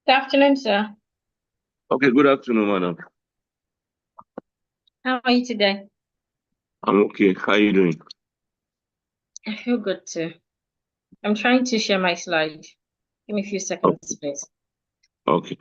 Good afternoon, sir. Okay, good afternoon, madam. How are you today? I'm okay. How are you doing? I feel good too. I'm trying to share my slide. Give me a few seconds, please. Okay.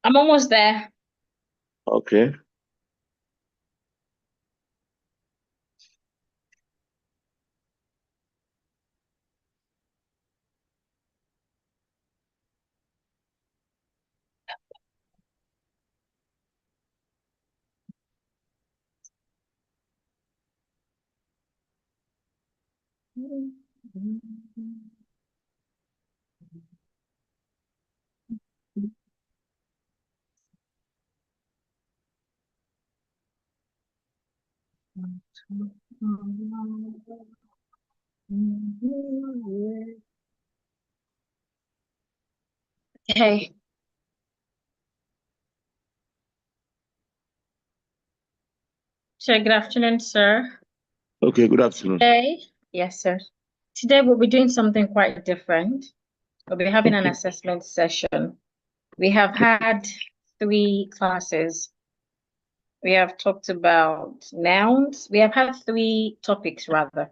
I'm almost there. Okay. Okay. Sure, good afternoon, sir. Okay, good afternoon. Today, yes, sir. Today we'll be doing something quite different. We'll be having an Okay. assessment session. We have had 3 classes. We have talked about nouns. We have had 3 topics, rather.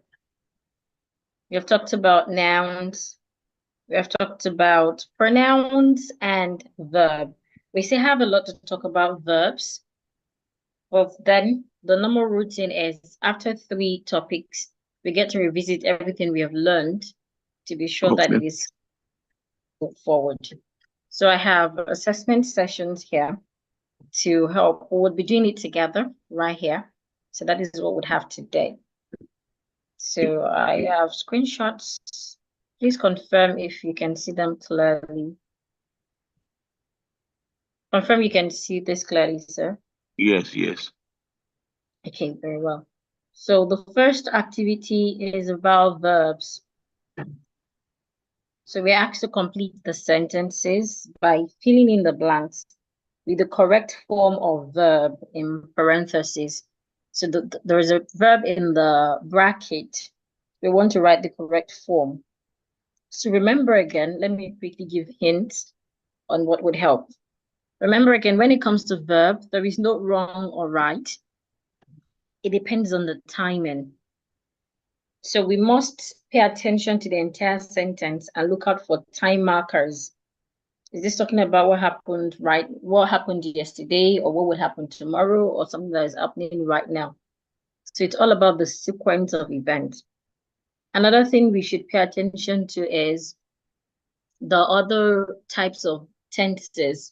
We have talked about nouns. We have talked about pronouns and verb. We still have a lot to talk about verbs, but then the normal routine is after 3 topics, we get to revisit everything we have learned to be sure that Okay. it is put forward. So I have assessment sessions here to help. We would be doing it together right here. So that is what we'd have today. So I have screenshots. Please confirm if you can see them clearly. Confirm you can see this clearly, sir. Yes, yes. Okay, very well. So the first activity is about verbs. So we're asked to complete the sentences by filling in the blanks with the correct form of verb in parentheses. So there is a verb in the bracket. We want to write the correct form. So remember again, let me quickly give hints on what would help. Remember again, when it comes to verb, there is no wrong or right. It depends on the timing. So we must pay attention to the entire sentence and look out for time markers. Is this talking about what happened yesterday, or what would happen tomorrow, or something that is happening right now? So it's all about the sequence of events. Another thing we should pay attention to is the other types of tenses.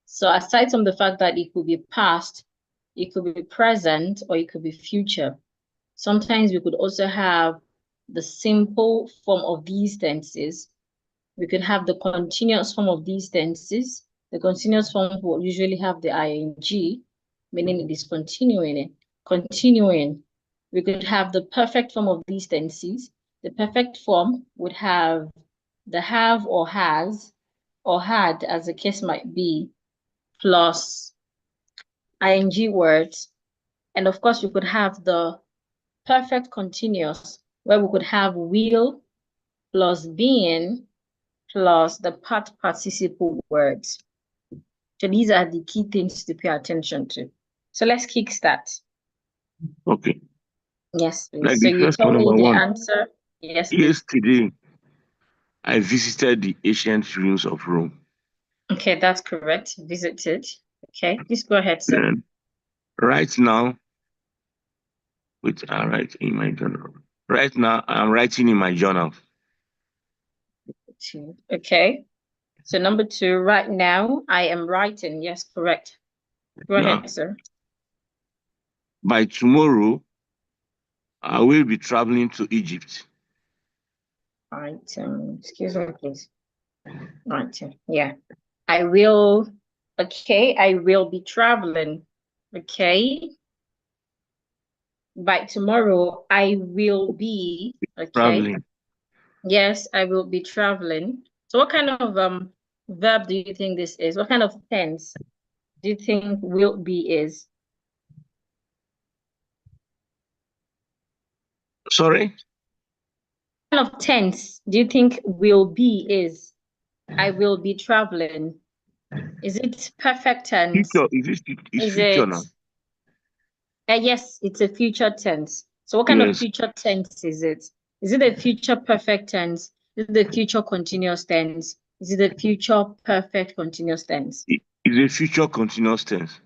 So aside from the fact that it could be past, it could be present, or it could be future. Sometimes we could also have the simple form of these tenses. We could have the continuous form of these tenses. The continuous form will usually have the ing, meaning it is continuing. Continuing. We could have the perfect form of these tenses. The perfect form would have the have or has or had, as the case might be, plus ing words. And of course, we could have the perfect continuous, where we could have will plus being plus the past participle words. So these are the key things to pay attention to. So let's kickstart. Okay. Yes, please. Like So the you first tell one, me number the one. answer. Yes, please. Yesterday, I visited the ancient ruins of Rome. Okay, that's correct. Visited. Okay, please go ahead, sir. Then, right now, Which I write in my journal. Right now, I'm writing in my journal. Okay. So number 2, right now, I am writing. Yes, correct. Go ahead, sir. By tomorrow, I will be traveling to Egypt. Right. Excuse me, please. Right. Yeah. I will. Okay. I will be traveling. Okay. By tomorrow, I will be. Okay. Traveling. Yes, I will be traveling. So what kind of verb do you think this is? What kind of tense do you think will be is? Sorry? What kind of tense do you think will be is? I will be traveling. Is it perfect tense? Future. Is future now? Yes, it's a future tense. So what kind of Yes. future tense is it? Is it a future perfect tense? Is it the future continuous tense? Is it the future perfect continuous tense? It's a future continuous tense.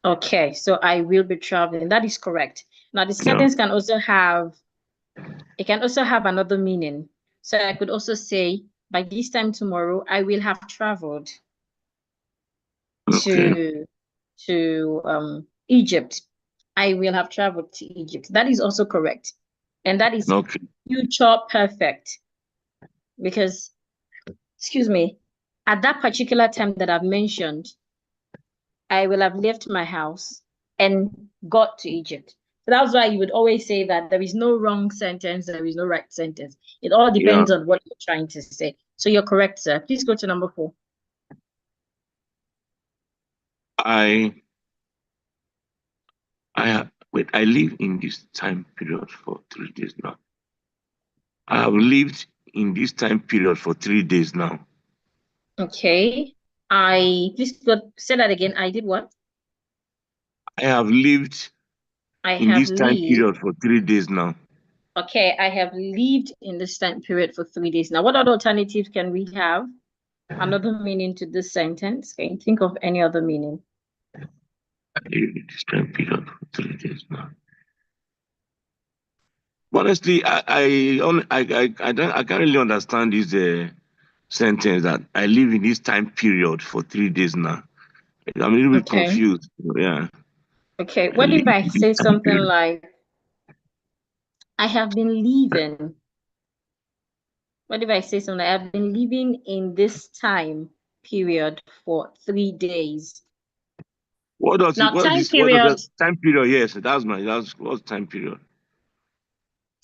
Okay, so I will be traveling. That is correct. Now the sentence can also have, it can also have another meaning. So I could also say, by this time tomorrow, I will have traveled to Egypt. I will have traveled to Egypt. That is also correct. And that is future perfect. Because, excuse me, at that particular time that I've mentioned, I will have left my house and got to Egypt. So that's why you would always say that there is no wrong sentence, there is no right sentence. It all depends on what you're trying to say. So you're correct, sir. Please go to number 4. I live in this time period for 3 days now. I have lived in this time period for 3 days now. Okay. Please say that again. I did what? I have lived in this time period for 3 days now. Okay, I have lived in this time period for 3 days now. What other alternatives can we have? Another meaning to this sentence? Can you think of any other meaning? I live in this time period for 3 days now. Honestly, I can't really understand this sentence that I live in this time period for 3 days now. I'm a little bit confused. Yeah. Okay. What if I say something like, I have been living? What if I say something like, I've been living in this time period for 3 days? What does Now, time period? Time period, yes, what's time period?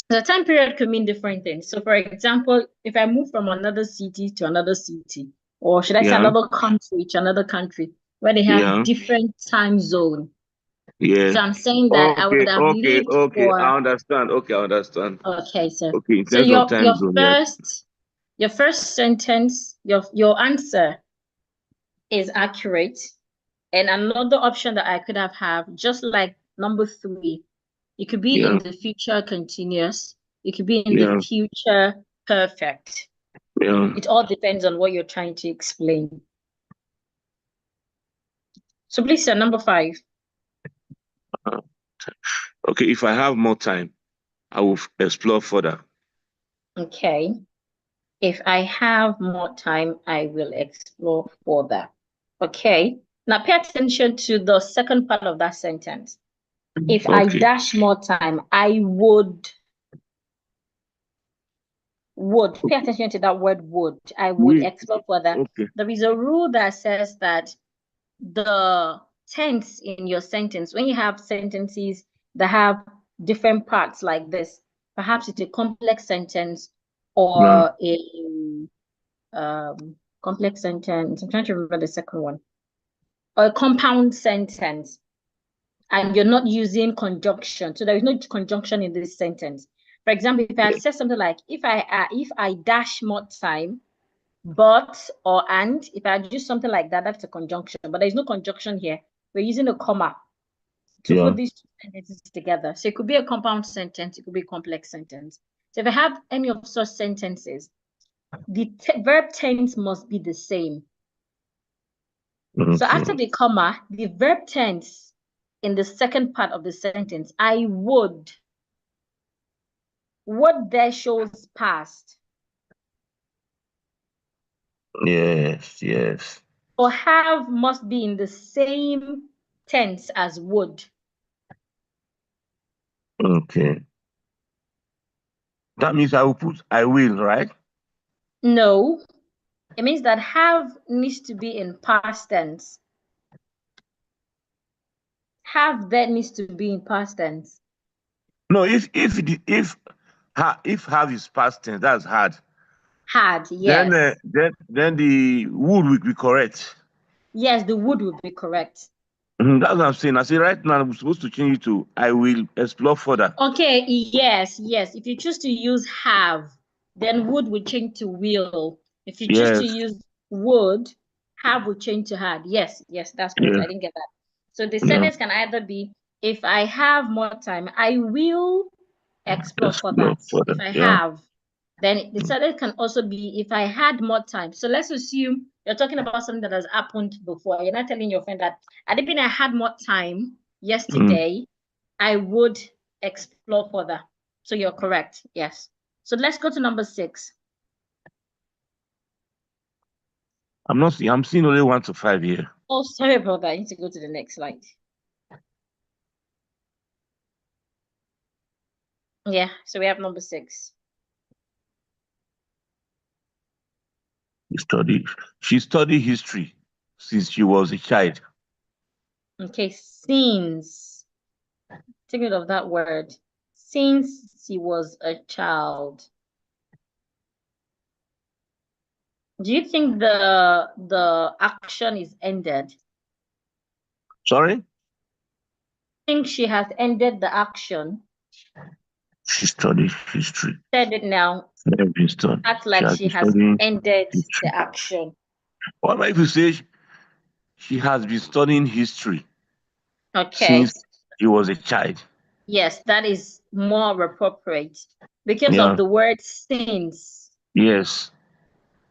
The time period could mean different things. So, for example, if I move from another city to another city, or should I say another country to another country, where they have different time zone. Yeah. So I'm saying that I would have lived for. I understand. Okay, I understand. Okay, sir. Okay, in So terms of time zone, your first sentence, your answer is accurate. And another option that I could have, just like number 3, it could be in the future continuous. It could be in the future perfect. Yeah. It all depends on what you're trying to explain. So please, sir, number 5. Okay, if I have more time, I will explore further. Okay. If I have more time, I will explore further. Okay. Now pay attention to the second part of that sentence. If I dash more time, I would. Pay attention to that word would. I would explore further. Okay. There is a rule that says that the tense in your sentence, when you have sentences that have different parts like this, perhaps it's a complex sentence or a complex sentence. I'm trying to remember the second one. Or a compound sentence, and you're not using conjunction. So there is no conjunction in this sentence. For example, if I said something like, if I dash more time, but or and, if I do something like that, that's a conjunction. But there's no conjunction here. We're using a comma to put these two sentences together. So it could be a compound sentence, it could be a complex sentence. So if I have any of such sentences, the verb tense must be the same. So after the comma, the verb tense in the second part of the sentence, I would. What there shows past. Yes, yes. Or have must be in the same tense as would. Okay. That means I will put I will, right? No. It means that have needs to be in past tense. Have that needs to be in past tense. No, if have is past tense, that's hard. Had, yes. Then the would be correct. Yes, the would be correct. That's what I'm saying. I say right now I'm supposed to change it to I will explore further. Okay, yes. If you choose to use have, then would change to will. If you choose to Yes. use would, have will change to had. Yes, that's correct. Yes. I didn't get that. So the Yeah. sentence can either be, if I have more time, I will explore further. If I have, then the sentence can also be, if I had more time. So let's assume you're talking about something that has happened before. You're not telling your friend that, I had more time yesterday, I would explore further. So you're correct. Yes. So let's go to number 6. I'm seeing only 1 to 5 here. Oh, sorry about that. I need to go to the next slide. Yeah, so we have number 6. She studied history since she was a child. Okay, since. Take note of that word. Since she was a child. Do you think the action is ended? Sorry? I think she has ended the action. She studied history. Said it now. Act like she has ended history. The action. What about if you say she has been studying history since she was a child? Yes, that is more appropriate because of the word since. Yes.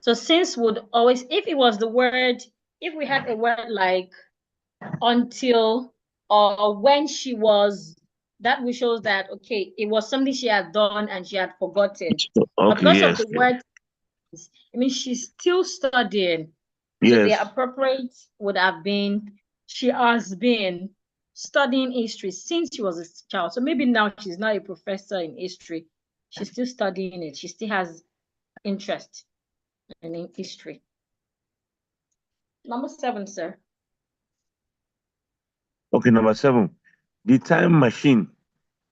So since would always, if it was the word, if we had a word like until or when she was, that will show that, okay, it was something she had done and she had forgotten. But because of the word, I mean, she's still studying. So the appropriate would have been, she has been studying history since she was a child. So maybe now she's not a professor in history. She's still studying it. She still has interest in history. Number 7, sir. Okay, number 7. The time machine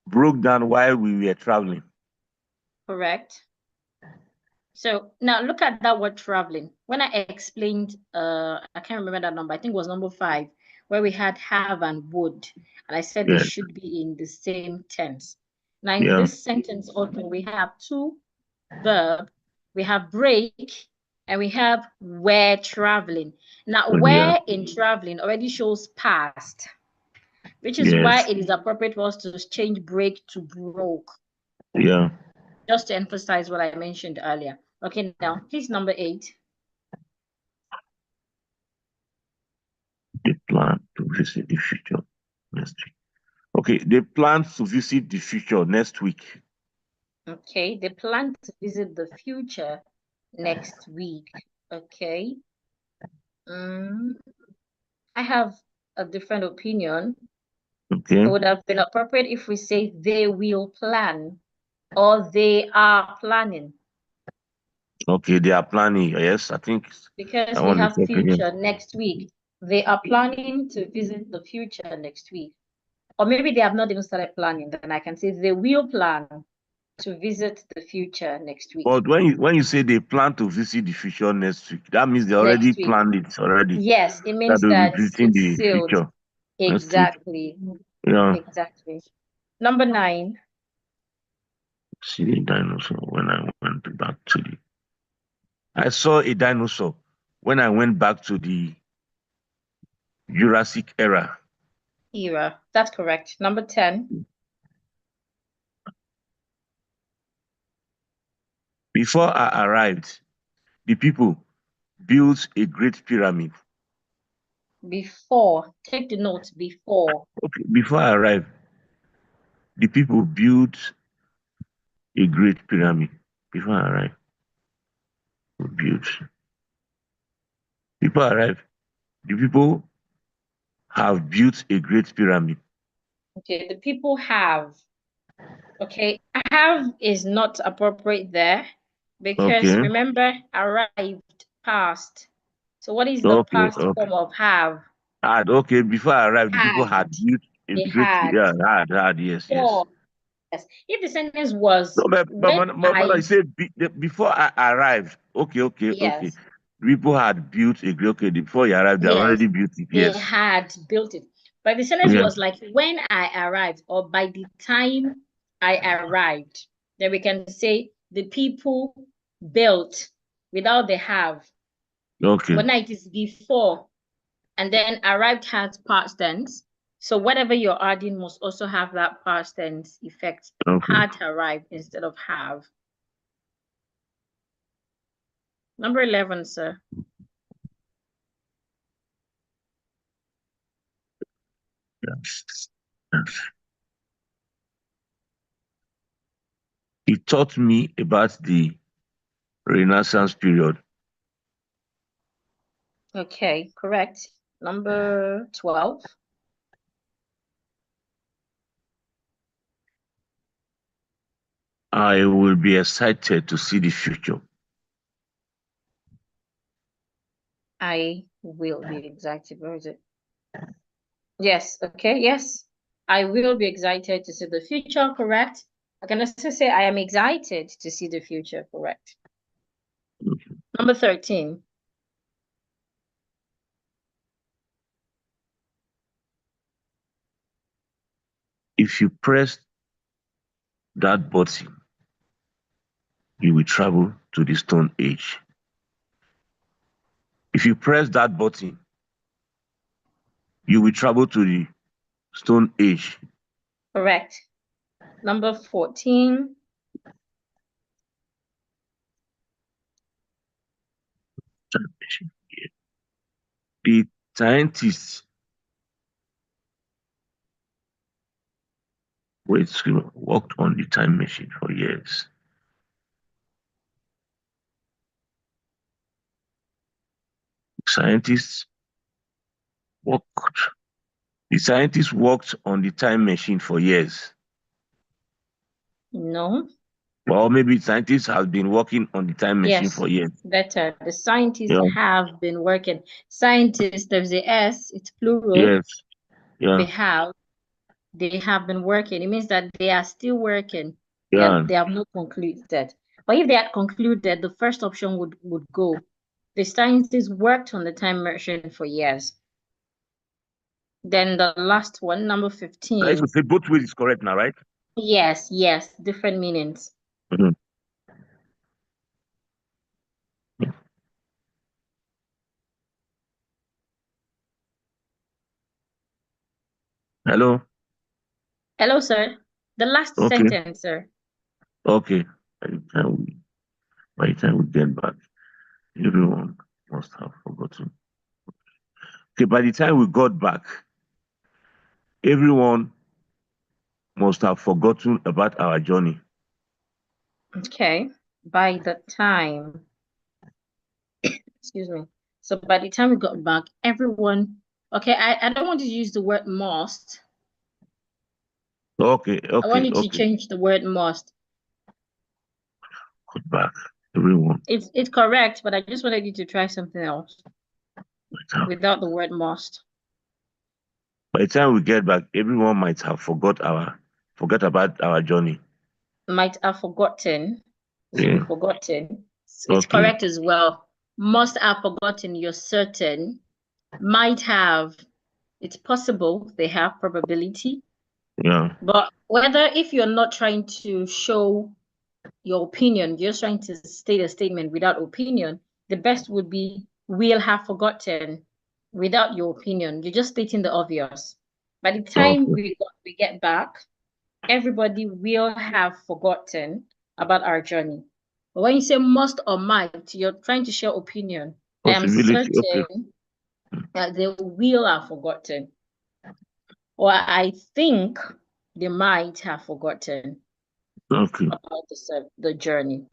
broke down while we were traveling. Correct. So now look at that word traveling. When I explained, I can't remember that number. I think it was number 5, where we had have and would. And I said they should be in the same tense. Now in this sentence also, we have 2 verbs. We have break and we have were traveling. Now were in traveling already shows past, which is why it is appropriate for us to change break to broke. Yeah. Just to emphasize what I mentioned earlier. Okay, now please number 8. They plan to visit the future next week. Okay, they plan to visit the future next week. Okay, they plan to visit the future next week. Okay. I have a different opinion. Okay. It would have been appropriate if we say they will plan or they are planning. Okay, they are planning. Yes, I think. Because we have future next week. They are planning to visit the future next week. Or maybe they have not even started planning. Then I can say they will plan to visit the future next week. But when you say they plan to visit the future next week, that means they already planned it already. Yes, it means that visiting the sealed. future. Exactly. Yeah. Exactly. Number 9. See a dinosaur when I went back to the. I saw a dinosaur when I went back to the Jurassic era. That's correct. Number 10. Before I arrived, the people built a great pyramid. Before. Take the note before. Okay, before I arrived, the people built a great pyramid. Before I arrived, built. Before I arrived, the people have built a great pyramid. Okay, the people have. Okay, have is not appropriate there because Okay. remember, arrived, past. So what is the past form of have? Okay, before I arrived, the people Had. had built a They great, had. yes, yes. Before. Yes. If the sentence was No, when but I said before I arrived. Okay. yes, People had built a great, okay, before you arrived, they yes, already built it, they yes. had built it. But the sentence Yeah. was like when I arrived or by the time I arrived. Then we can say the people built without the have. Okay. But now it is before, and then arrived has past tense. So whatever you're adding must also have that past tense effect. Okay. Had arrived instead of have. Number 11, sir. Yes. He taught me about the Renaissance period. Okay, correct. Number 12. I will be excited to see the future. I will be excited. Where is it? Yes, okay, yes. I will be excited to see the future, correct. I can also say I am excited to see the future, correct. Number 13. If you press that button, you will travel to the Stone Age. If you press that button, you will travel to the Stone Age. Correct. Number 14. The scientists worked on the time machine for years. Scientists worked. The scientists worked on the time machine for years. No. Well, maybe scientists have been working on the time machine for years. Better. The scientists have been working. Scientists, there's the S, it's plural. Yes. Yeah. They have been working. It means that they are still working. Yeah. They have not concluded. But if they had concluded, the first option would go. The scientists worked on the time machine for years. Then the last one, number 15. I would say both ways is correct now, right? Yes, different meanings. Mm-hmm. Hello? Hello, sir. The last sentence, sir. Okay. By the time we get back, everyone must have forgotten. Okay, by the time we got back, everyone must have forgotten about our journey. Okay. By the time, excuse me. So by the time we got back, everyone, okay, I don't want to use the word must. Okay. I want you to change the word must. Got back, everyone. It's correct, but I just wanted you to try something else without the word must. By the time we get back, everyone might have forgot about our journey. Might have forgotten. Yeah. Forgotten. It's correct as well. Must have forgotten, you're certain. Might have, it's possible, they have probability. Yeah. But if you're not trying to show your opinion, you're just trying to state a statement without opinion, the best would be will have forgotten without your opinion. You're just stating the obvious. By the time we get back, everybody will have forgotten about our journey. But when you say must or might, you're trying to share opinion. I am certain They will have forgotten. Or I think they might have forgotten about the journey.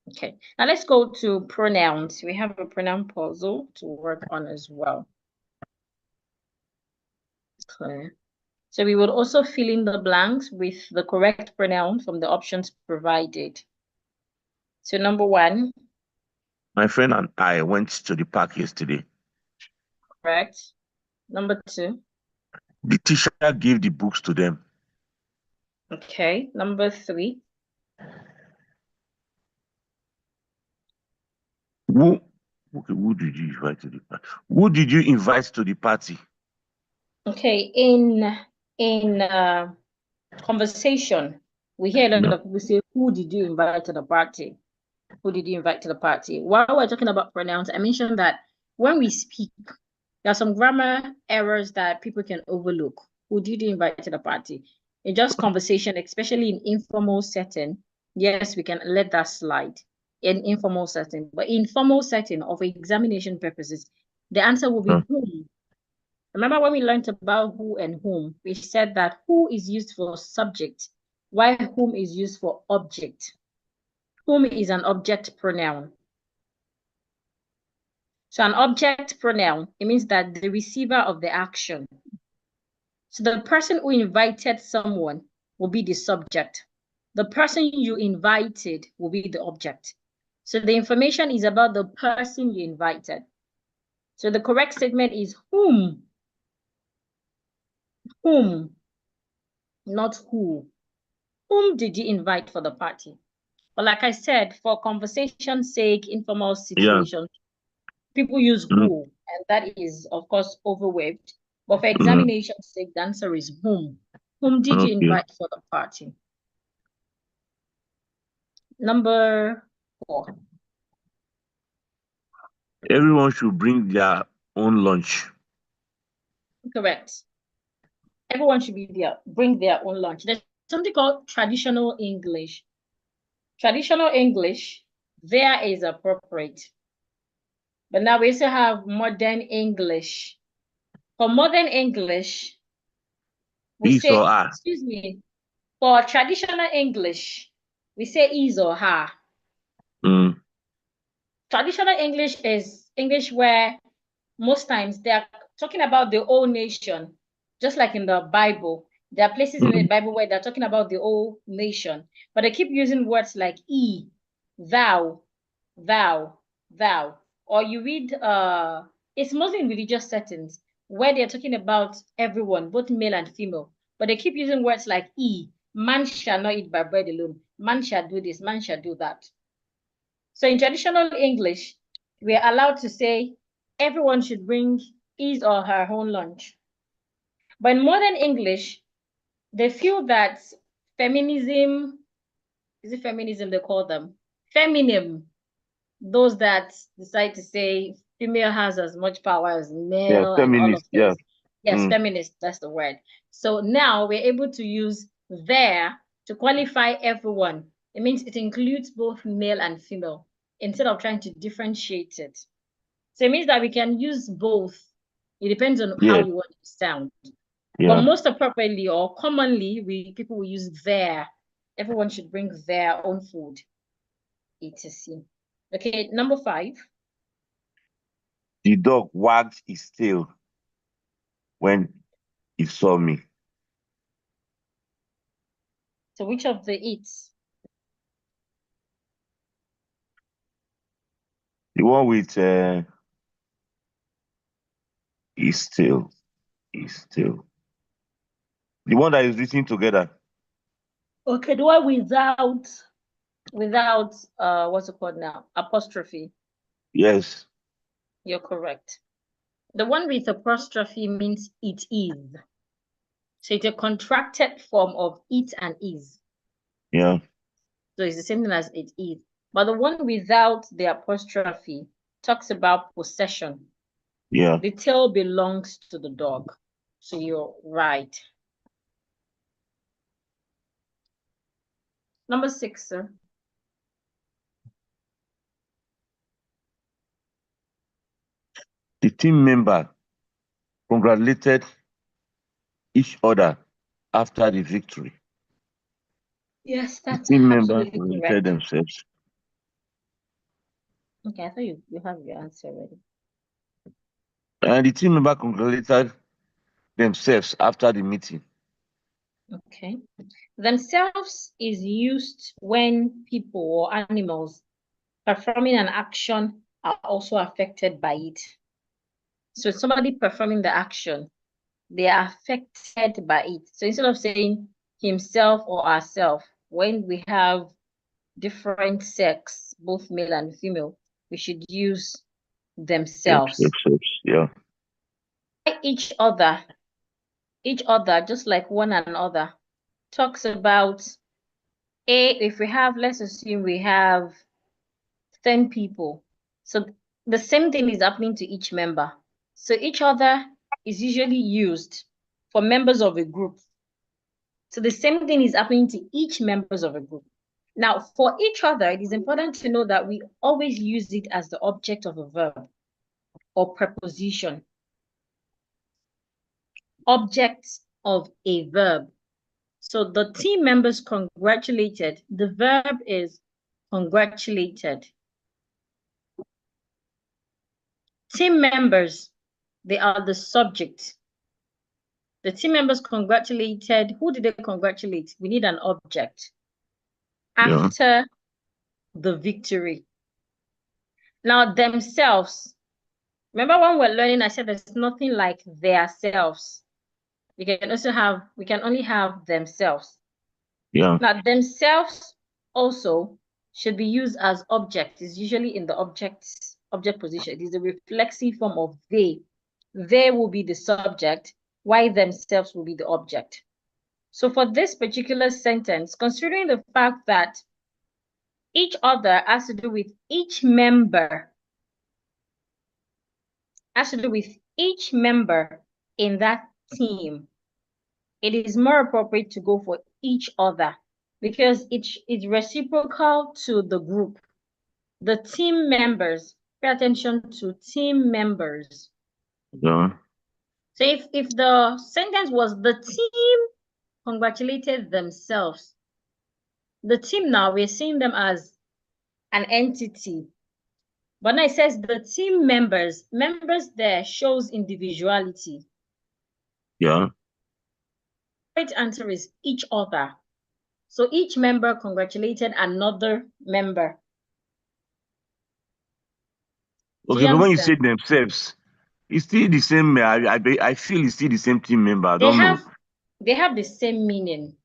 Okay, now let's go to pronouns. We have a pronoun puzzle to work on as well. Okay. So we would also fill in the blanks with the correct pronoun from the options provided. So number 1. My friend and I went to the park yesterday. Correct. Number 2. The teacher gave the books to them. Okay. Number 3. Who did you invite to the party? Who did you invite to the party? Okay. In conversation, we hear a lot of people say, who did you invite to the party? Who did you invite to the party? While we're talking about pronouns, I mentioned that when we speak, there are some grammar errors that people can overlook. Who did you invite to the party? In just conversation, especially in informal setting, yes, we can let that slide in informal setting. But in formal setting of examination purposes, the answer will be whom. Remember when we learned about who and whom, we said that who is used for subject, while whom is used for object. Whom is an object pronoun. So an object pronoun, it means that the receiver of the action. So the person who invited someone will be the subject. The person you invited will be the object. So the information is about the person you invited. So the correct statement is whom. Whom, not who. Whom did you invite for the party? But like I said, for conversation's sake, informal situations, people use who, and that is, of course, overweight. But for examination's sake, the answer is whom. Whom did you invite for the party? Number 4. Everyone should bring their own lunch. Correct. Everyone should bring their own lunch. There's something called traditional English. Traditional English, there is appropriate. But now we also have modern English. For modern English, we say, excuse me, for traditional English, we say is or her. Traditional English is English where most times they are talking about the whole nation, just like in the Bible. There are places in the Bible where they're talking about the whole nation, but they keep using words like thou, thou, thou. Or you read, it's mostly in religious settings where they're talking about everyone, both male and female, but they keep using words like man shall not eat by bread alone, man shall do this, man shall do that. So in traditional English, we are allowed to say everyone should bring his or her own lunch. But in modern English, they feel that feminism, is it feminism they call them? Feminism, those that decide to say female has as much power as male and all of this. Yes, feminist, that's the word. So now we're able to use there to qualify everyone. It means it includes both male and female instead of trying to differentiate it. So it means that we can use both. It depends on how you want to sound. But most appropriately or commonly, people will use their. Everyone should bring their own food. etc. Okay, number 5. The dog wagged his tail when he saw me. So which of the eats? The one with his tail. The one that is written together. Okay, the one without what's it called now? Apostrophe. Yes. You're correct. The one with apostrophe means it is. So it's a contracted form of it and is. Yeah. So it's the same thing as it is. But the one without the apostrophe talks about possession. Yeah. The tail belongs to the dog. So you're right. Number 6, sir. The team member congratulated each other after the victory. Yes, that's The team members absolutely congratulated correct. themselves. Okay, I thought you have your answer ready. And the team member congratulated themselves after the meeting. Okay. Themselves is used when people or animals performing an action are also affected by it. So somebody performing the action, they are affected by it. So instead of saying himself or ourself, when we have different sex, both male and female, we should use themselves. Yeah. Each other, just like one another, talks about if we have, let's assume we have 10 people. So the same thing is happening to each member. So each other is usually used for members of a group. So the same thing is happening to each members of a group. Now, for each other, it is important to know that we always use it as the object of a verb or preposition. Object of a verb. So the team members congratulated. The verb is congratulated. Team members, they are the subject. The team members congratulated. Who did they congratulate? We need an object. After the victory. Now, themselves. Remember when we're learning, I said there's nothing like their selves. We can only have themselves. Yeah. Now, themselves also should be used as object. It's usually in the object position. It is a reflexive form of they. They will be the subject, while themselves will be the object. So for this particular sentence, considering the fact that each other has to do with each member, in that team, it is more appropriate to go for each other because it's reciprocal to the group. The team members, pay attention to team members. Yeah. So if the sentence was the team congratulated themselves, the team now, we're seeing them as an entity. But now it says the team members there shows individuality. Yeah. Right answer is each other. So each member congratulated another member. Okay, but when you say themselves, it's still the same. I feel it's still the same team member. I don't know. They have the same meaning.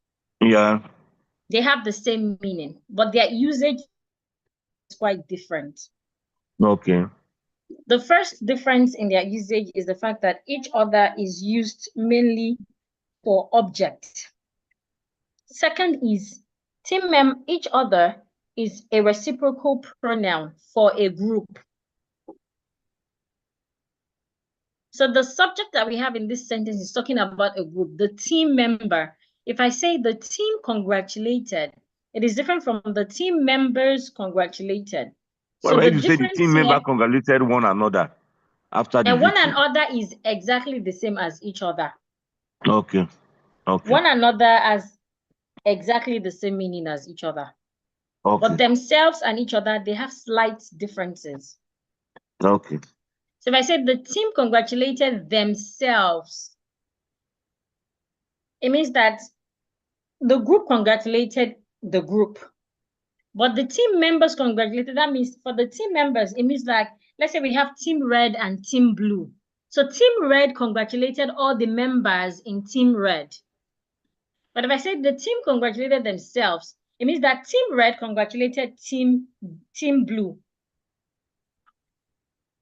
Yeah. They have the same meaning, but their usage is quite different. Okay. The first difference in their usage is the fact that each other is used mainly for object. Second is each other is a reciprocal pronoun for a group. So the subject that we have in this sentence is talking about a group, the team member. If I say the team congratulated, it is different from the team members congratulated. So well, you say the team member congratulated one another after the victory. One another is exactly the same as each other. Okay. Okay. One another has exactly the same meaning as each other. Okay. But themselves and each other, they have slight differences. Okay. So if I said the team congratulated themselves, it means that the group congratulated the group. But the team members congratulated, that means for the team members, it means like, let's say we have team red and team blue. So team red congratulated all the members in team red. But if I say the team congratulated themselves, it means that team red congratulated team blue.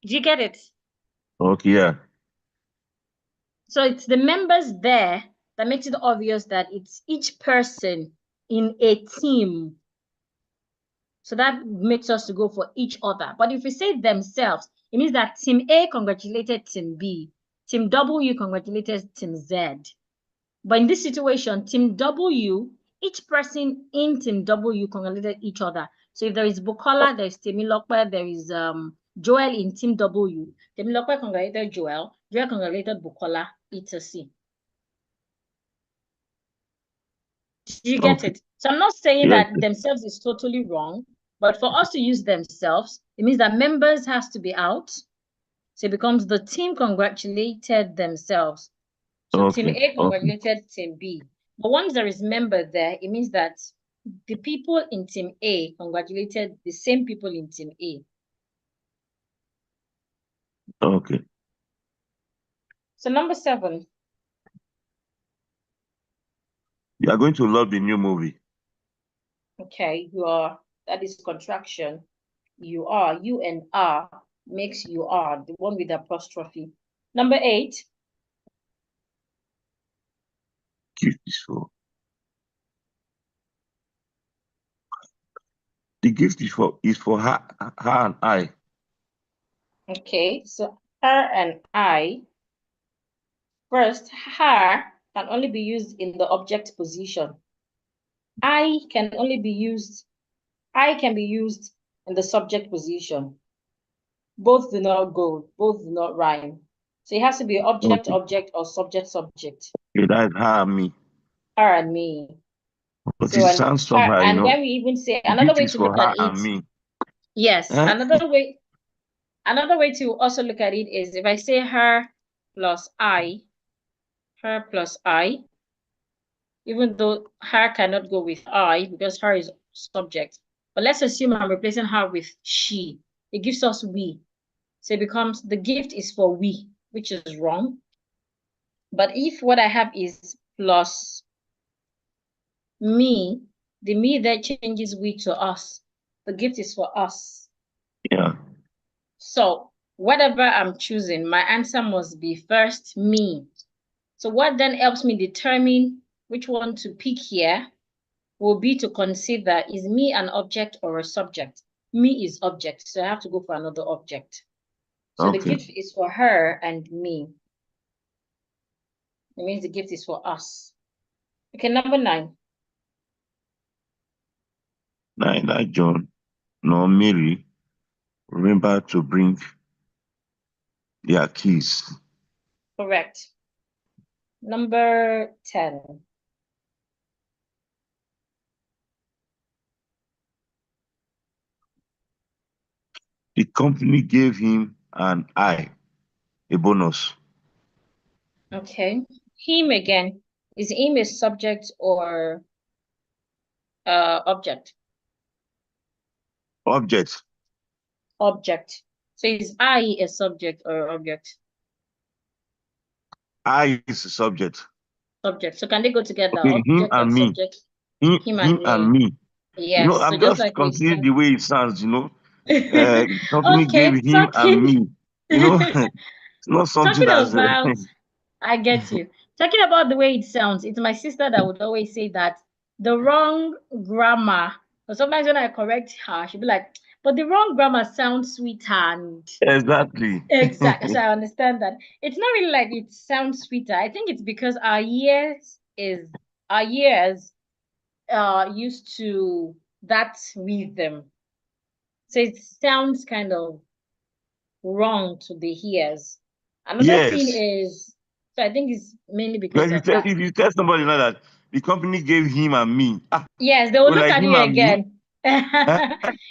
Do you get it? Okay, yeah. So it's the members there that makes it obvious that it's each person in a team. So that makes us to go for each other. But if we say themselves, it means that team A congratulated team B, team W congratulated team Z. But in this situation, team W, each person in team W congratulated each other. So if there is Bukola, there is Temilokwe, there is Joel in team W. Temilokwe congratulated Joel. Joel congratulated Bukola, etc. Do you get it? So I'm not saying that themselves is totally wrong, but for us to use themselves, it means that members has to be out. So it becomes the team congratulated themselves. So team A congratulated team B. But once there is member there, it means that the people in team A congratulated the same people in team A. Okay. So number 7. You are going to love the new movie. Okay, that is contraction. You and are makes you are, the one with the apostrophe. Number 8. Gift is for. The gift is for her and I. Okay, so her and I. First, her can only be used in the object position. I can be used in the subject position. Both do not go, both do not rhyme. So it has to be object, object, or subject, subject. Yeah, that's her and me. Her and me. But So it sounds somehow, and when we even say another way to look at it. And me. Yes, another way to also look at it is if I say her plus I, even though her cannot go with I because her is subject. But let's assume I'm replacing her with she. It gives us we. So it becomes the gift is for we, which is wrong. But if what I have is plus me, the me that changes we to us. The gift is for us. Yeah. So whatever I'm choosing, my answer must be first me. So what then helps me determine which one to pick here will be to consider, is me an object or a subject? Me is object, so I have to go for another object. So the gift is for her and me. It means the gift is for us. Okay, number 9. Neither John nor Mary remember to bring their keys. Correct. Number 10. The company gave him and I a bonus. Okay. Him again. Is him a subject or object? Object. Object. So is I a subject or object? I is a subject. Subject. So can they go together? Okay, Object him and me. subject. Him and me. Yes. I'm so just like considering the way it sounds, The company okay, gave him and me. It's not something talking that's about I get you. Talking about the way it sounds, it's my sister that would always say that the wrong grammar, but sometimes when I correct her, she'll be like, but the wrong grammar sounds sweeter and exactly. exactly. So I understand that. It's not really like it sounds sweeter. I think it's because our years used to that rhythm. So it sounds kind of wrong to the ears. Another thing is, so I think it's mainly because of that. If you tell somebody like that, the company gave him and me. Yes, they will look like at you again. Eh?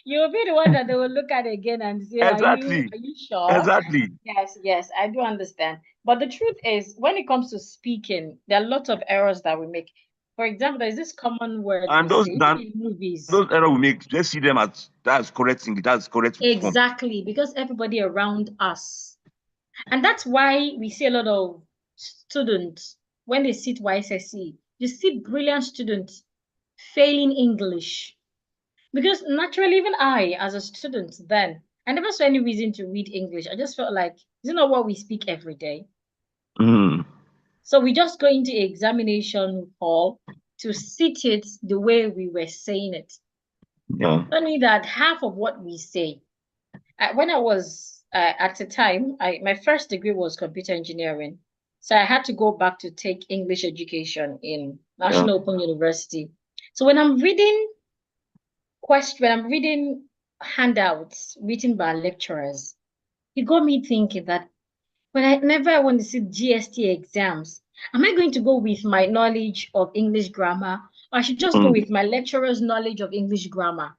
You will be the one that they will look at again and say, Exactly. Are you sure? Exactly. Yes, I do understand. But the truth is, when it comes to speaking, there are lots of errors that we make. For example, there's this common word And we say in movies. Those errors we make, just see them as that's correct thing, that's correct. Exactly, because everybody around us. And that's why we see a lot of students, when they sit YSSC, you see brilliant students failing English. Because naturally, even I, as a student then, I never saw any reason to read English. I just felt like, is it not what we speak every day? Mm. So we just go into examination hall to sit it the way we were saying it. Yeah. Only that half of what we say, when I was at the time, my first degree was computer engineering. So I had to go back to take English education in National Open University. So when I'm reading handouts written by lecturers, it got me thinking that whenever I want to see GST exams, am I going to go with my knowledge of English grammar, or I should just go with my lecturer's knowledge of English grammar?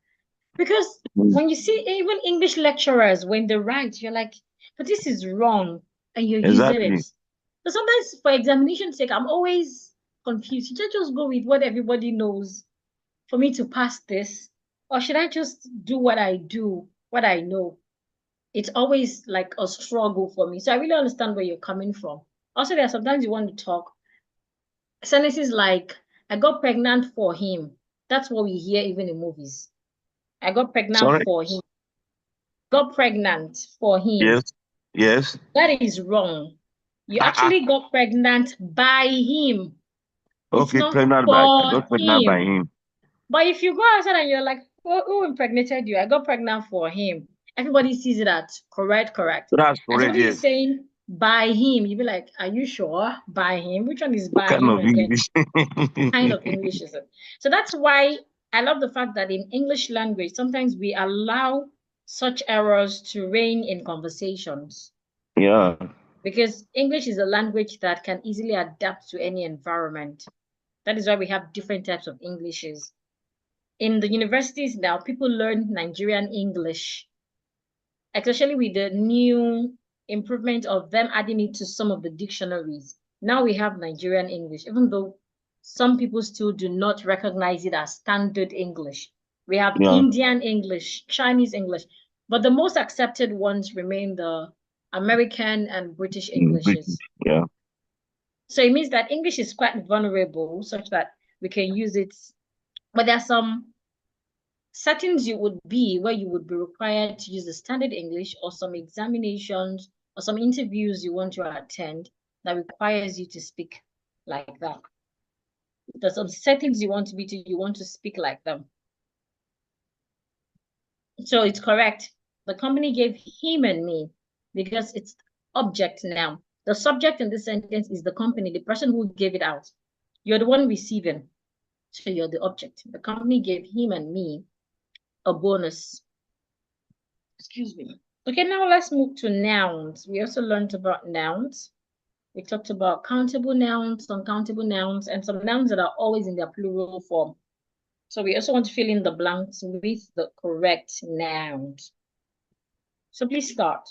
Because when you see even English lecturers, when they write, you're like, but this is wrong, and you're using it. So sometimes for examination sake, I'm always confused. Should I just go with what everybody knows for me to pass this? Or should I just do what I do, what I know? It's always like a struggle for me. So I really understand where you're coming from. Also, there are sometimes you want to talk. Sentences like, I got pregnant for him. That's what we hear even in movies. I got pregnant for him. Got pregnant for him. Yes. Yes. That is wrong. You actually got pregnant by him. Okay, pregnant by him. But if you go outside and you're like, who impregnated you? I got pregnant for him. Everybody sees it as correct. That's correct. And somebody is saying by him, you'd be like, are you sure? By him? Which one is by him again? Kind of English is it? So that's why I love the fact that in English language, sometimes we allow such errors to reign in conversations. Yeah. Because English is a language that can easily adapt to any environment. That is why we have different types of Englishes. In the universities now, people learn Nigerian English, especially with the new improvement of them adding it to some of the dictionaries. Now we have Nigerian English, even though some people still do not recognize it as standard English. We have Indian English, Chinese English, but the most accepted ones remain the American and British Englishes. Yeah. So it means that English is quite vulnerable, such that we can use it. But there are some settings you would be where you would be required to use the standard English, or some examinations or some interviews you want to attend that requires you to speak like that. There's some settings you want to speak like them. So it's correct. The company gave him and me because it's object now. The subject in this sentence is the company, the person who gave it out. You're the one receiving. So you're the object. The company gave him and me a bonus. Excuse me. Okay, now let's move to nouns. We also learned about nouns. We talked about countable nouns, uncountable nouns, and some nouns that are always in their plural form. So we also want to fill in the blanks with the correct nouns. So please start.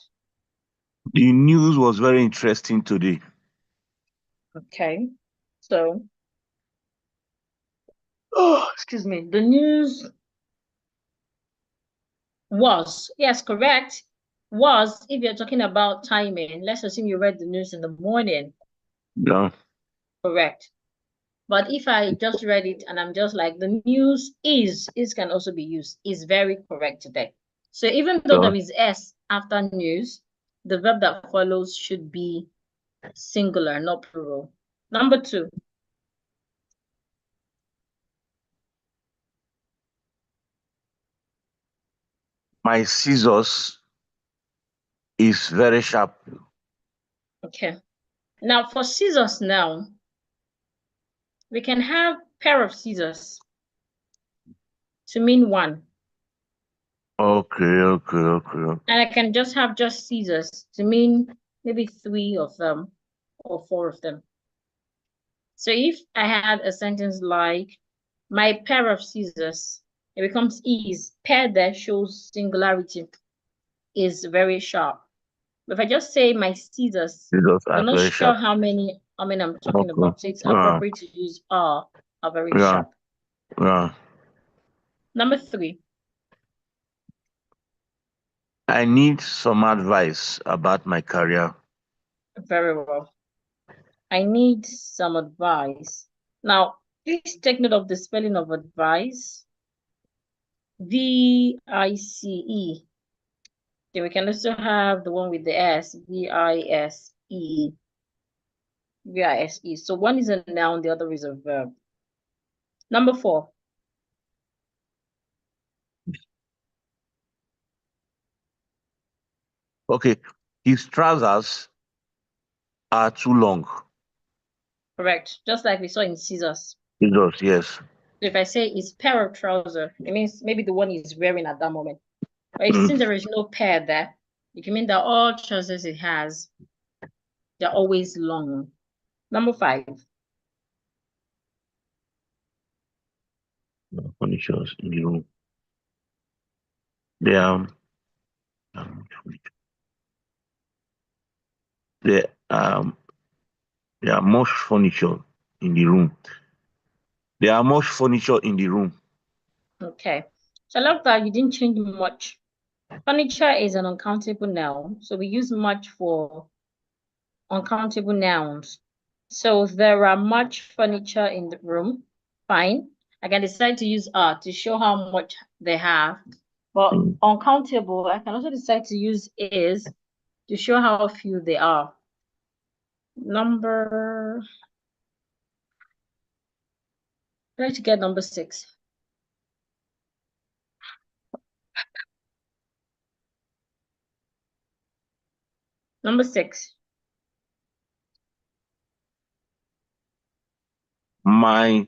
The news was very interesting today. Okay. So, excuse me. The news was, yes, correct. Was, if you're talking about timing, let's assume you read the news in the morning. Yeah. Correct. But if I just read it and I'm just like, the news is can also be used, is very correct today. So even though there is S after news, the verb that follows should be singular, not plural. Number 2. My scissors is very sharp. Okay. Now for scissors now, we can have pair of scissors to mean one. Okay. And I can just have just scissors to mean maybe 3 of them or 4 of them. So if I had a sentence like, my pair of scissors, it becomes is. Pair there shows singularity, is very sharp. But if I just say my scissors, I'm not sure sharp. how many I'm talking about. So it's appropriate to use are very sharp. Yeah. Number 3. I need some advice about my career. Very well. I need some advice. Now, please take note of the spelling of advice. V-I-C-E. Then we can also have the one with the S, V-I-S-E. V-I-S-E. So one is a noun, the other is a verb. Number 4. Okay. His trousers are too long. Correct. Just like we saw in scissors. Scissors, yes. So if I say it's pair of trousers, it means maybe the one he's wearing at that moment. But since there is no pair there, It can mean that all trousers it has, they're always long. Number 5. Furniture in the room. There are much furniture in the room. There are much furniture in the room. Okay. So I love that you didn't change much. Furniture is an uncountable noun, so we use much for uncountable nouns. So there are much furniture in the room. Fine. I can decide to use to show how much they have. But uncountable, I can also decide to use is to show how few they are. Try to get number 6. Number 6. My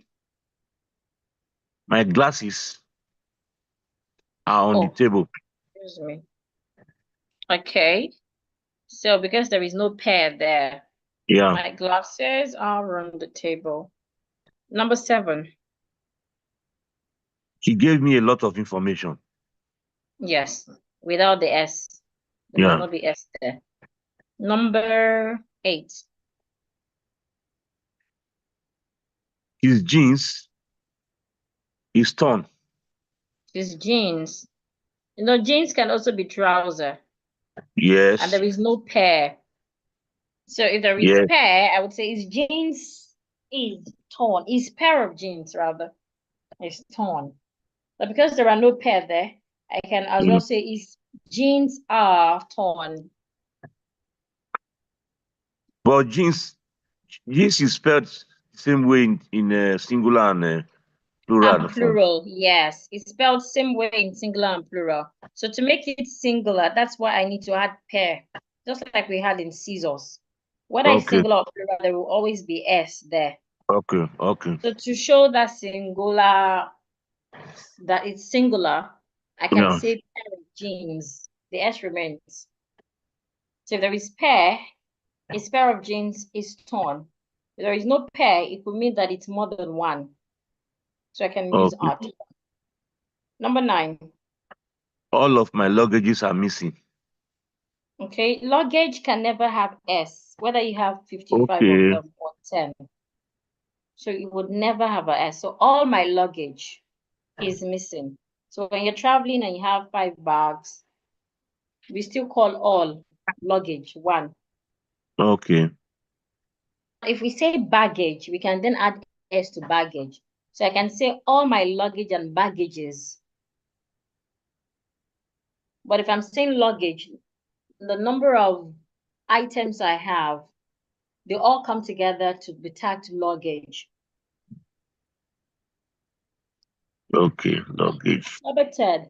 glasses are on the table. Excuse me. Okay. So because there is no pair there, yeah, my glasses are on the table. Number 7. He gave me a lot of information. Yes, without the S. There must not be S there. Number 8. His jeans is torn. His jeans. You know, jeans can also be trouser. Yes. And there is no pair. So if there is pair, I would say his jeans is torn. His pair of jeans, rather, is torn. But because there are no pair there, I can as well say his jeans are torn. But jeans is spelled the same way in singular and plural. And plural, yes. It's spelled same way in singular and plural. So to make it singular, that's why I need to add pair, just like we had in scissors. Whether it's singular or plural, there will always be S there. Okay. So to show that singular, that it's singular, I can say pair of jeans. The S remains. So if there is pair, a pair of jeans is torn. If there is no pair, it would mean that it's more than one. So I can use art. Number 9. All of my luggages are missing. Okay, luggage can never have S, whether you have 55 of them or 10. So it would never have a S. So all my luggage is missing. So when you're traveling and you have 5 bags, we still call all luggage 1. Okay. If we say baggage, we can then add S to baggage. So I can say all my luggage and baggages. But if I'm saying luggage, the number of items I have, they all come together to be tagged luggage. Okay, luggage. Number 10.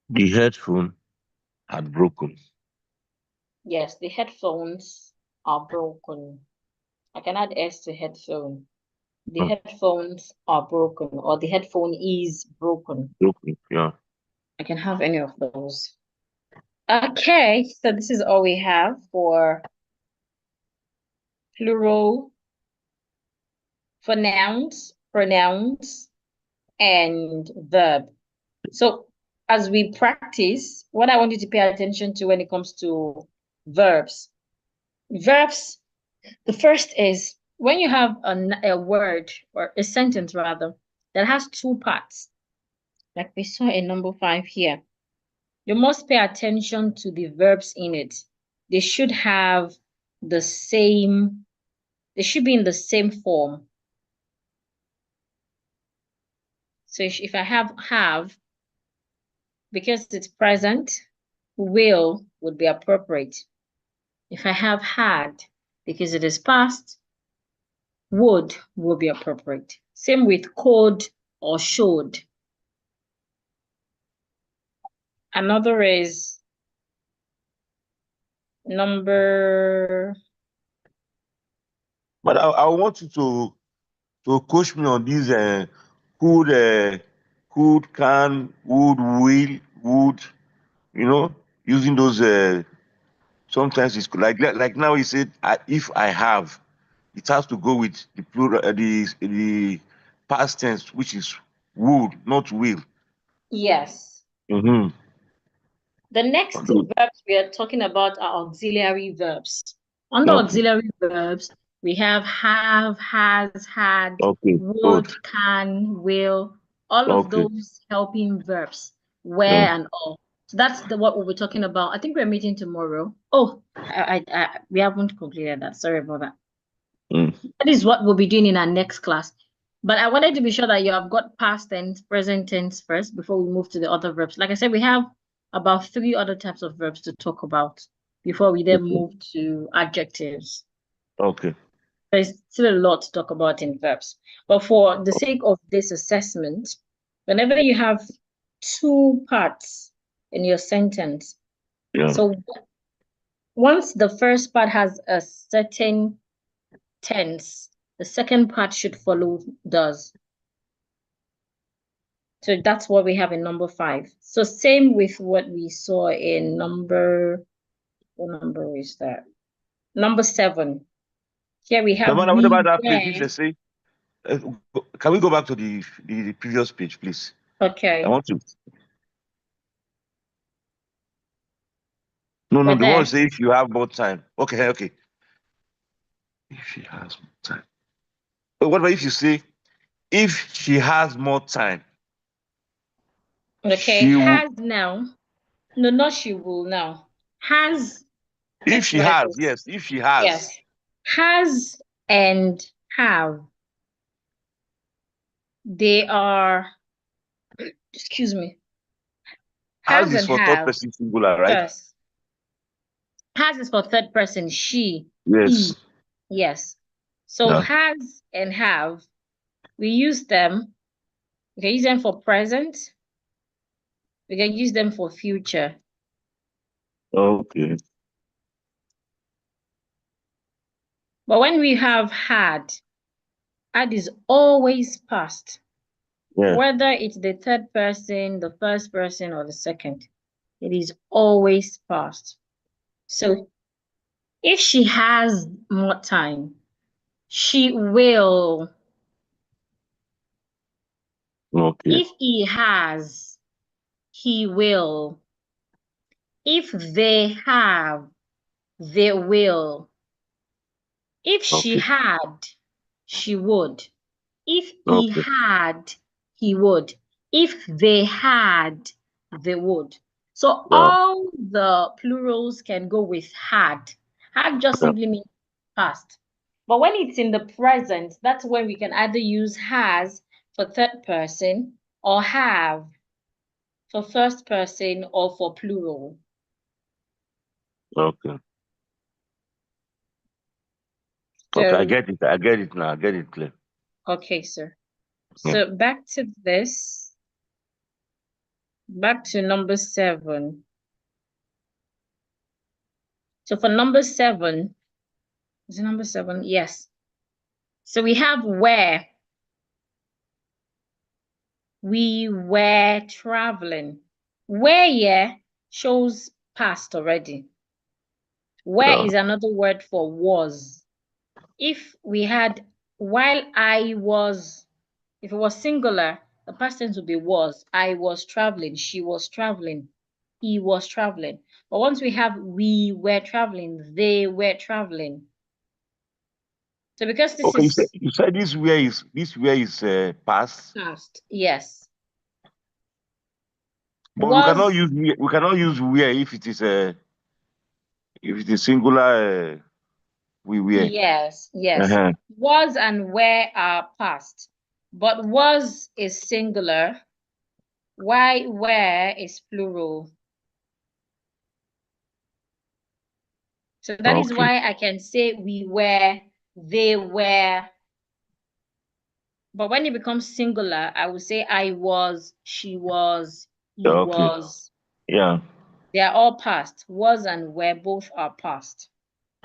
The headphone had broken. Yes, the headphones are broken. I can add S to headphone. The headphones are broken, or the headphone is broken. Broken, yeah. I can have any of those. Okay, so this is all we have for plural, for nouns, pronouns, and verb. So as we practice, what I want you to pay attention to when it comes to verbs. Verbs, the first is when you have a word or a sentence rather that has 2 parts, like we saw in number 5 here, you must pay attention to the verbs in it. They should have the same, they should be in the same form. So if I have, because it's present, will would be appropriate. If I have had, because it is past, would will be appropriate. Same with could or should. Another is number. But I want you to coach me on these could, can, would, will, would. using those. Sometimes it's like now he said, if I have, it has to go with the plural, the past tense, which is would, not will. Yes. Mm-hmm. The next verbs we are talking about are auxiliary verbs. Under auxiliary verbs, we have, has, had, would, can, will, all of those helping verbs, where and all. So that's what we'll be talking about. I think we're meeting tomorrow. Oh, we haven't completed that. Sorry about that. That is what we'll be doing in our next class. But I wanted to be sure that you have got past tense, present tense first before we move to the other verbs. Like I said, we have about 3 other types of verbs to talk about before we then move to adjectives. Okay. There's still a lot to talk about in verbs. But for the sake of this assessment, whenever you have 2 parts in your sentence, so once the first part has a certain tense, the second part should follow does. So that's what we have in number 5. So same with what we saw in what number is that? Number 7. Here we have what about that page? If say, can we go back to the previous page, please? Okay. I want to. No, the one say if you have more time. Okay. If she has more time. But what about if you say, if she has more time? Okay, has now. No, not she will now. Has. If she has, yes. If she has. Yes. Has and have. They are, excuse me. Has is for third person singular, right? Yes. Has is for third person, she. Yes. He. Yes. So has and have, we use them. We can use them for present. We can use them for future. Okay. But when we have had is always past. Yeah. Whether it's the third person, the first person, or the second, it is always past. So if she has more time, she will. Okay. If he has, he will. If they have, they will. If she had, she would. If he had, he would. If they had, they would. So all the plurals can go with had. Had just simply means past. But when it's in the present, that's when we can either use has for third person or have for first person or for plural. Okay. So, okay, I get it now. I get it clear. Okay, sir. So back to this. Back to number 7. So for number 7, is it number 7? Yes. So we have where. We were traveling. Where shows past already. Where is another word for was. If we had while I was, if it was singular, the past tense would be was. I was traveling. She was traveling. He was traveling. But once we have we were traveling, they were traveling. So because this is you said this where is past. Past, yes. But we cannot use where if it is singular. We were. Yes. Was and where are past, but was is singular. Where is plural. So that is why I can say we were, they were. But when it becomes singular, I will say I was, she was, he was. Yeah. They are all past. Was and were both are past.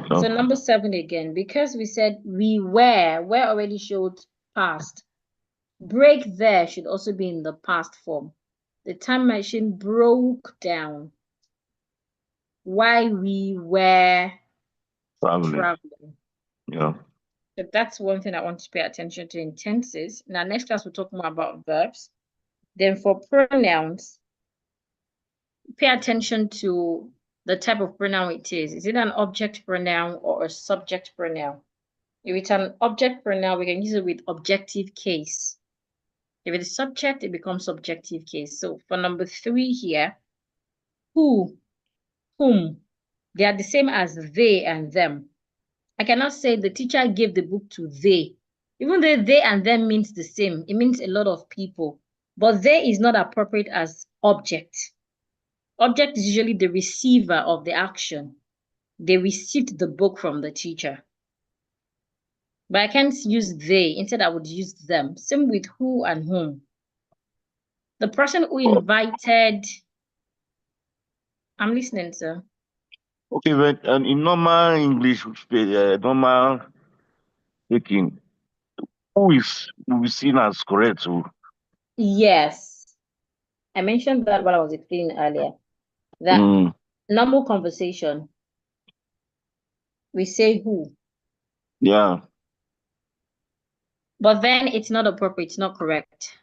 So number 7 again, because we said we were already showed past. Break there should also be in the past form. The time machine broke down. while we were traveling. Yeah. So that's one thing I want to pay attention to in tenses. Now, next class, we'll talk more about verbs. Then for pronouns, pay attention to the type of pronoun it is. Is it an object pronoun or a subject pronoun? If it's an object pronoun, we can use it with objective case. If it's subject, it becomes subjective case. So for number 3 here, who, whom, they are the same as they and them. I cannot say the teacher gave the book to they. Even though they and them means the same, it means a lot of people. But they is not appropriate as object. Object is usually the receiver of the action. They received the book from the teacher. But I can't use they. Instead, I would use them. Same with who and whom. The person who invited... I'm listening, sir. Okay, but in normal English, normal speaking, who is will be seen as correct? Yes. I mentioned that while I was explaining earlier. That normal conversation, we say who. Yeah. But then it's not appropriate, it's not correct.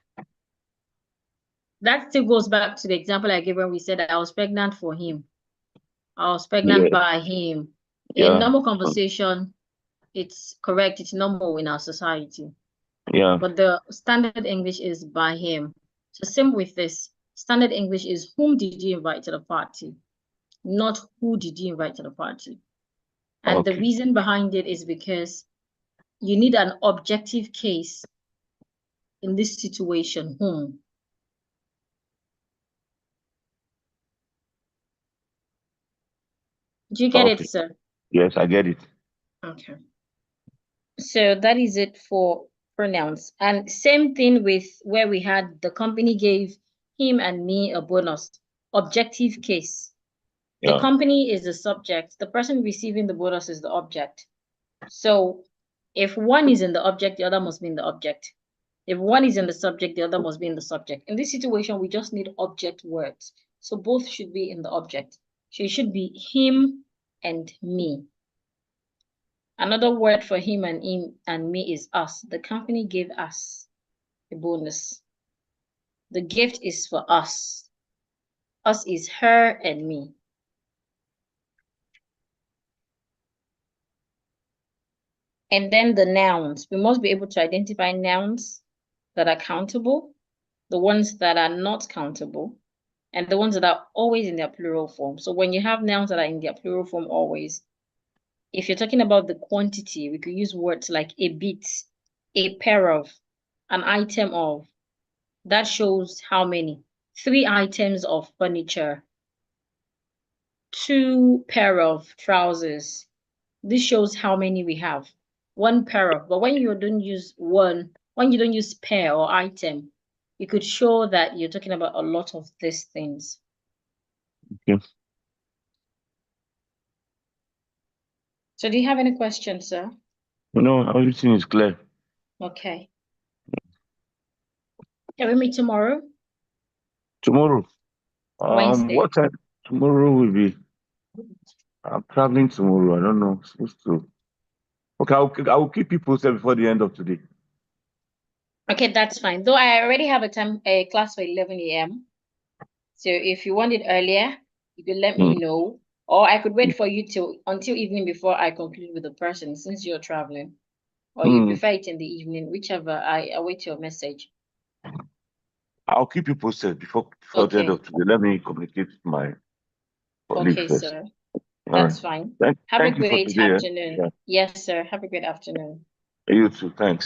That still goes back to the example I gave when we said that I was pregnant for him. I was pregnant by him. In normal conversation, it's correct, it's normal in our society. Yeah. But the standard English is by him. So same with this. Standard English is whom did you invite to the party, not who did you invite to the party. And the reason behind it is because you need an objective case in this situation, whom. Do you get it, sir? Yes, I get it. Okay. So that is it for pronouns. And same thing with where we had the company gave him and me a bonus. Objective case. Yeah. The company is the subject. The person receiving the bonus is the object. So if one is in the object, the other must be in the object. If one is in the subject, the other must be in the subject. In this situation, we just need object words. So both should be in the object. So it should be him and me. Another word for him and me is us. The company gave us a bonus. The gift is for us. Us is her and me. And then the nouns. We must be able to identify nouns that are countable, the ones that are not countable, and the ones that are always in their plural form. So when you have nouns that are in their plural form always, if you're talking about the quantity, we could use words like a bit, a pair of, an item of. That shows how many. 3 items of furniture, 2 pair of trousers. This shows how many we have. 1 pair of. But when you don't use when you don't use pair or item, you could show that you're talking about a lot of these things. Okay. So do you have any questions, sir? No, everything is clear. Okay. Can we meet tomorrow? Tomorrow? Wednesday. What time? Tomorrow will be... I'm traveling tomorrow. I don't know. Supposed to... Okay, I will keep you posted before the end of today. Okay, that's fine. Though I already have a class for 11 a.m. So if you want it earlier, you could let me know. Or I could wait for you until evening before I conclude with the person since you're traveling. Or you prefer it in the evening, whichever. I await your message. I'll keep you posted before the end of today. Let me communicate with my colleague first. Sir. That's fine. Have a great afternoon. Yes, sir. Have a great afternoon. You too. Thanks.